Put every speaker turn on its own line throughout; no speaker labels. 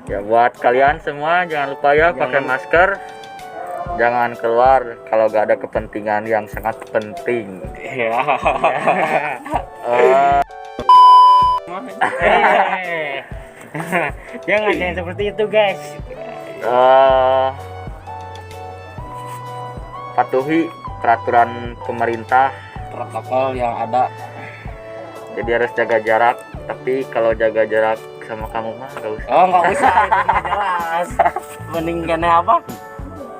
Ya buat kalian semua jangan lupa ya pakai masker. Jangan keluar kalau gak ada kepentingan yang sangat penting.
Ya. Jangan seperti itu guys.
Patuhi peraturan pemerintah,
Protokol yang ada.
jadi harus jaga jarak. Tapi kalau jaga jarak sama kamu mah gak usah.
Oh nggak usah, itu nggak jelas. Mending kena apa?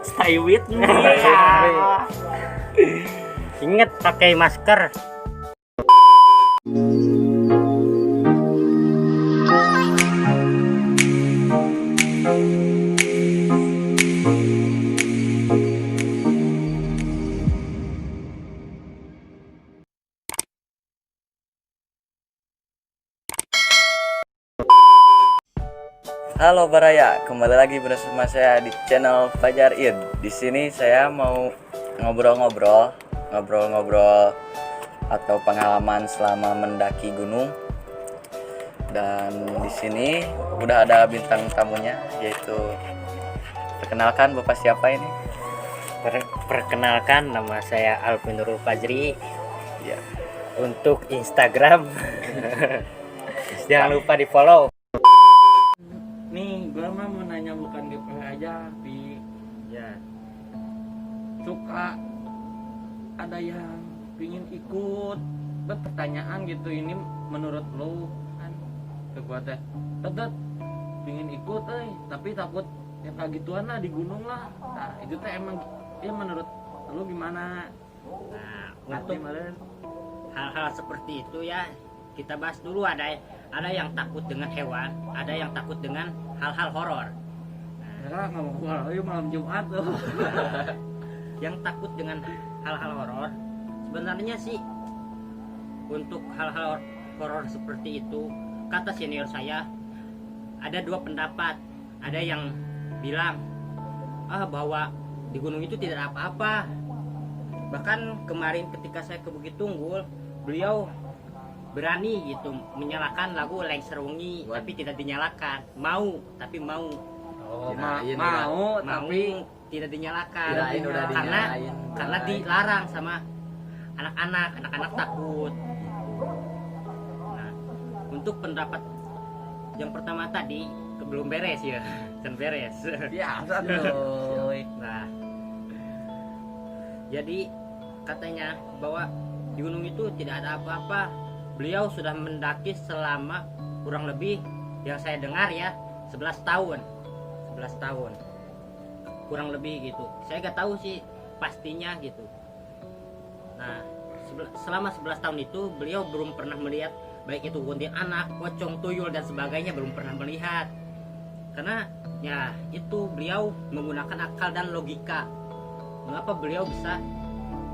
Stay with me. Ingat pakai masker.
Halo Baraya, kembali lagi bersama saya di channel Fajar In. Di sini saya mau ngobrol-ngobrol atau pengalaman selama mendaki gunung. Dan di sini udah ada bintang tamunya, yaitu perkenalkan Bapak siapa ini?
Perkenalkan, nama saya Alvin Nurul Fajri.
Ya.
Untuk Instagram jangan lupa di follow.
Nih, gue mah mau nanya bukan GP aja, Pi.
Ya.
Suka ada yang pingin ikut berpertanyaan gitu, ini menurut lo kan kekuatan tetep pingin ikut tapi takut yang kayak gituan lah di gunung lah. Nah itu teh emang ya menurut lo gimana?
Nah, untuk hal-hal seperti itu ya kita bahas dulu. Ada yang takut dengan hewan, ada yang takut dengan hal-hal horor.
Ya nggak mau keluar lagi malam Jumat tuh.
Yang takut dengan hal-hal horor sebenarnya sih, untuk hal-hal horor seperti itu, kata senior saya ada dua pendapat. Ada yang bilang bahwa di gunung itu tidak ada apa-apa. Bahkan kemarin ketika saya ke Bukit Tunggul, beliau berani gitu menyalakan lagu Lengser Wengi, tapi tidak dinyalakan. Mau tapi tidak dinyalakan. Karena dilarang sama anak-anak takut. Nah, untuk pendapat yang pertama tadi belum beres ya. Kan beres.
Ya, aduh.
Nah, jadi katanya bahwa di gunung itu tidak ada apa-apa. Beliau sudah mendaki selama kurang lebih yang saya dengar ya 11 tahun kurang lebih gitu. Saya gak tahu sih pastinya gitu. Nah selama 11 tahun itu beliau belum pernah melihat baik itu kuntilanak, pocong, tuyul dan sebagainya, belum pernah melihat. Karena ya itu beliau menggunakan akal dan logika. Mengapa beliau bisa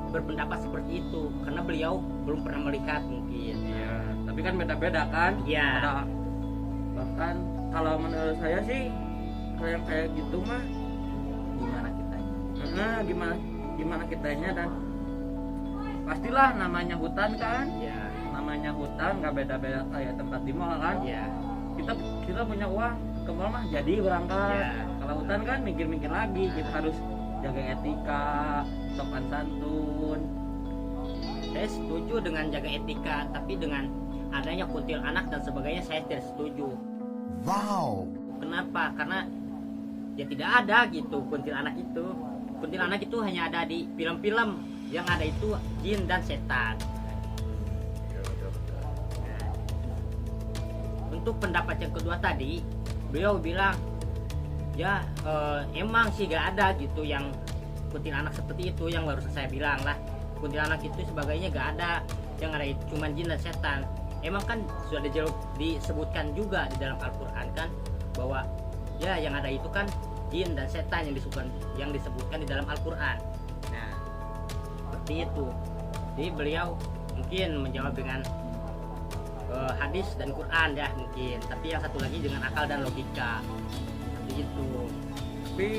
berpendapat seperti itu? Karena beliau belum pernah melihat mungkin.
Ya, tapi kan beda-beda kan?
Ya.
Bahkan kalau menurut saya sih kalau yang kayak gitu mah gimana kitanya, dan pastilah namanya hutan kan?
Ya.
Namanya hutan nggak beda-beda kayak tempat di mall kan?
Ya.
Kita punya uang ke mall mah jadi berangkat.
Ya.
Kalau hutan kan mikir-mikir lagi, kita harus jaga etika, sopan santun.
Saya setuju dengan jaga etika, tapi dengan adanya kuntilanak dan sebagainya saya tidak setuju.
Wow.
Kenapa? Karena ya tidak ada gitu kuntilanak itu. Kuntilanak itu hanya ada di film-film, yang ada itu jin dan setan. Nah, untuk pendapat yang kedua tadi, beliau bilang ya emang sih gak ada gitu yang kuntilanak seperti itu, yang baru saya bilang lah. Kuntilanak itu sebagainya gak ada, yang ada itu cuma jin dan setan. Emang kan sudah disebutkan juga di dalam Al-Quran kan, bahwa ya yang ada itu kan jin dan setan yang disebutkan di dalam Al-Quran. Nah seperti itu. Jadi beliau mungkin menjawab dengan hadis dan Quran ya mungkin, tapi yang satu lagi dengan akal dan logika. Seperti itu.
Tapi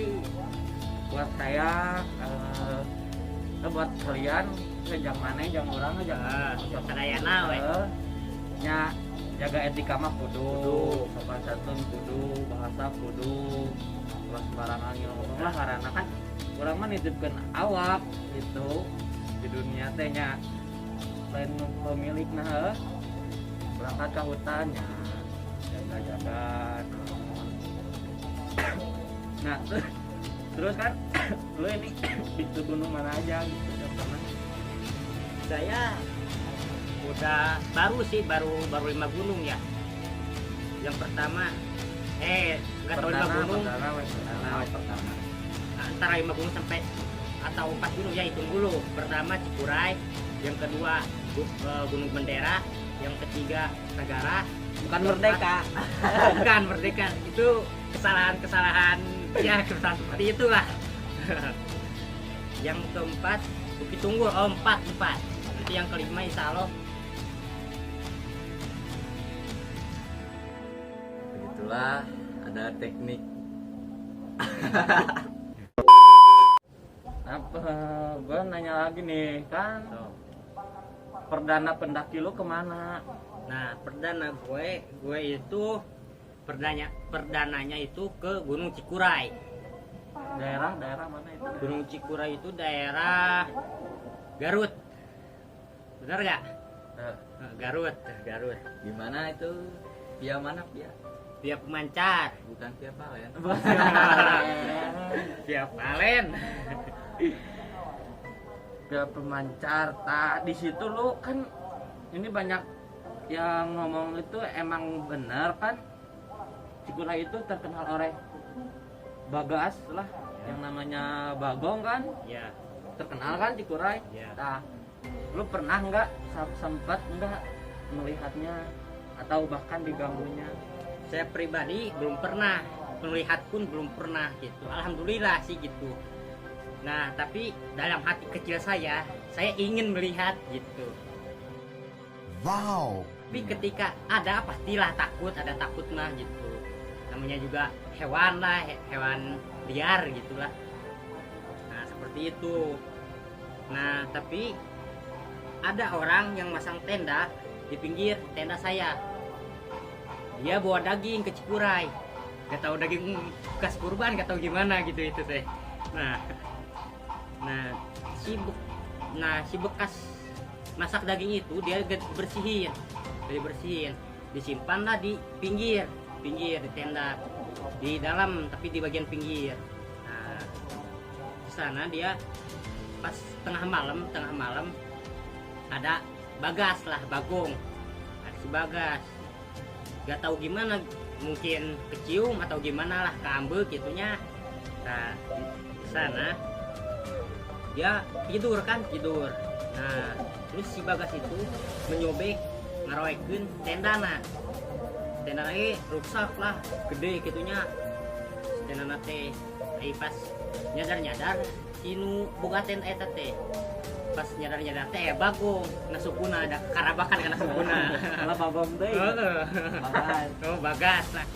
buat saya buat kalian jangan mana jangan orang aja
Sadayana we.
nya jaga etika mah kudu,
Kudu.
sopan santun kudu, bahasa kudu, ulah sembarangan ngomong lah karena kan urang mah nitipkeun awak gitu di dunia teh nya. Lain pemilik nah berangkat ke hutannya jaga-jaga naon. Nah terus kan lu ini di gunung mana aja gitu udah pernah?
Saya udah baru sih, baru 5 gunung ya. Yang pertama nggak tahu 5 gunung,
pertama.
antara 5 gunung sampai atau 4 gunung ya, hitung dulu. Pertama Cikuray, yang kedua Gunung Bendera, yang ketiga Sagara.
Bukan Merdeka.
Bukan Merdeka, itu kesalahan ya, kesalahan seperti itulah. Yang keempat Bukit Tunggul, 4. Nanti yang kelima insya Allah.
Begitulah, ada teknik.
Apa gue nanya lagi nih kan, perdana pendaki lu kemana?
Nah, perdana gue itu perdananya itu ke Gunung Cikuray.
Daerah mana itu?
Gunung Cikuray itu daerah Garut. Benar nggak? Garut.
Gimana itu? Via mana via?
Via Pemancar,
Bukan via Palen.
via Palen.
Ke Pemancar. Di situ lu kan ini banyak yang ngomong itu emang benar kan? Cikuray itu terkenal oleh Bagas lah, yang namanya Bagong kan?
Ya,
Terkenal kan Cikuray?
ya.
Nah, lu pernah nggak sempat nggak melihatnya atau bahkan diganggunya?
Saya pribadi belum pernah, melihat pun belum pernah gitu. Alhamdulillah sih gitu. Nah, tapi dalam hati kecil saya ingin melihat gitu.
Wow.
Tapi ketika ada pastilah takut, ada takut mah gitu. Namanya juga hewan lah, hewan liar gitulah. Nah, seperti itu. Nah, tapi ada orang yang masang tenda di pinggir tenda saya. Dia bawa daging ke Cikuray. Gak tahu daging bekas kurban, gak tahu gimana gitu itu teh. Nah, si bekas masak daging itu dia bersihin, disimpanlah di pinggir di tenda, di dalam tapi di bagian pinggir. Nah, di sana dia pas tengah malam ada Bagas lah, Bagong, ada si Bagas. Gak tahu gimana, mungkin kecium atau gimana lah, keambek gitunya. Nah, di sana dia tidur. Nah, terus si Bagas itu menyobek ngaroekeun tendana lagi rusak lah, gede gitunya tendana teh. Pas nyadar sinu boga tenda eta teh, pas nyadar teh Bagong nasukuna, ada karabakan kana sukuna.
Malah Bagong deui.
Bagas lah.